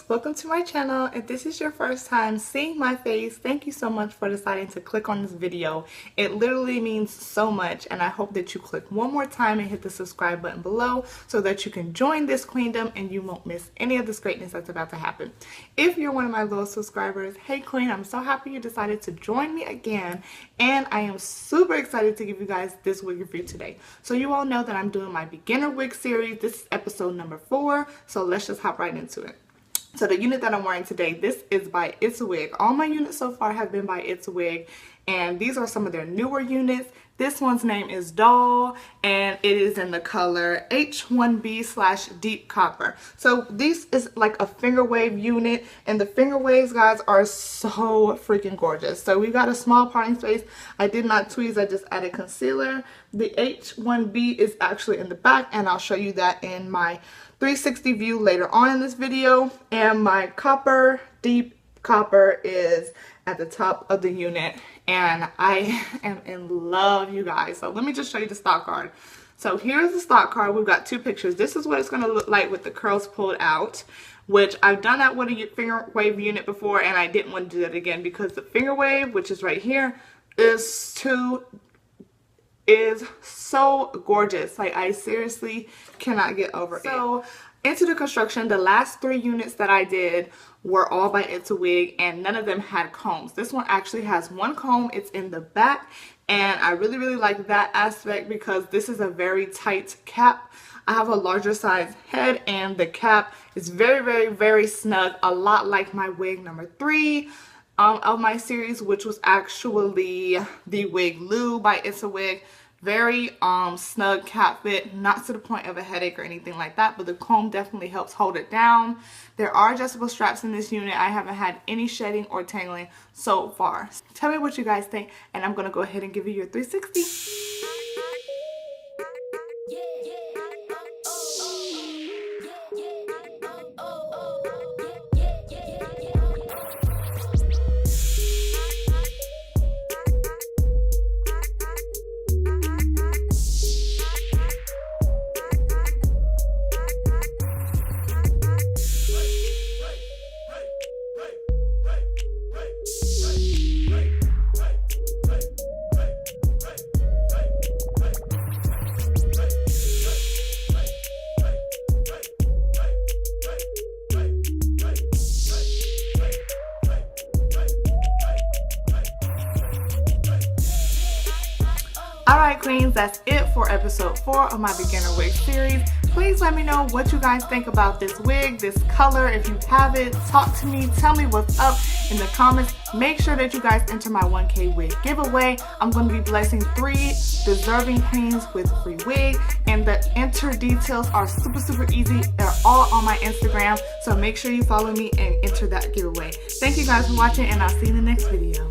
welcome to my channel. If this is your first time seeing my face, thank you so much for deciding to click on this video. It literally means so much, and I hope that you click one more time and hit the subscribe button below so that you can join this queendom and you won't miss any of this greatness that's about to happen. If you're one of my loyal subscribers, hey queen, I'm so happy you decided to join me again, and I am super excited to give you guys this wig review today. So you all know that I'm doing my beginner wig series. This is episode number 4, so let's just hop right into it. So the unit that I'm wearing today, this is by It's a Wig. All my units so far have been by It's a Wig, and these are some of their newer units. This one's name is Doll, and it is in the color H1B / Deep Copper. So this is like a finger wave unit, and the finger waves, guys, are so freaking gorgeous. So we got a small parting space. I did not tweeze, I just added concealer. The H1B is actually in the back, and I'll show you that in my 360 view later on in this video. And my copper, deep copper, is at the top of the unit, and I am in love, you guys. So let me just show you the stock card. So here's the stock card. We've got 2 pictures. This is what it's going to look like with the curls pulled out, which I've done that with a finger wave unit before, and I didn't want to do that again because the finger wave, which is right here, is so gorgeous. Like, I seriously cannot get over it. So into the construction, the last 3 units that I did were all by It's a Wig, and none of them had combs. This one actually has 1 comb. It's in the back, and I really like that aspect because this is a very tight cap. I have a larger size head, and the cap is very snug, a lot like my wig number 3 of my series, which was actually the wig Lou by It's a Wig. Very snug cap fit, not to the point of a headache or anything like that, but the comb definitely helps hold it down. There are adjustable straps in this unit. I haven't had any shedding or tangling so far. Tell me what you guys think, and I'm gonna go ahead and give you your 360. Alright queens, that's it for episode 4 of my beginner wig series. Please let me know what you guys think about this wig, this color. If you have it, talk to me, tell me what's up in the comments. Make sure that you guys enter my 1K wig giveaway. I'm going to be blessing 3 deserving queens with free wig, and the enter details are super easy. They're all on my Instagram, so make sure you follow me and enter that giveaway. Thank you guys for watching, and I'll see you in the next video.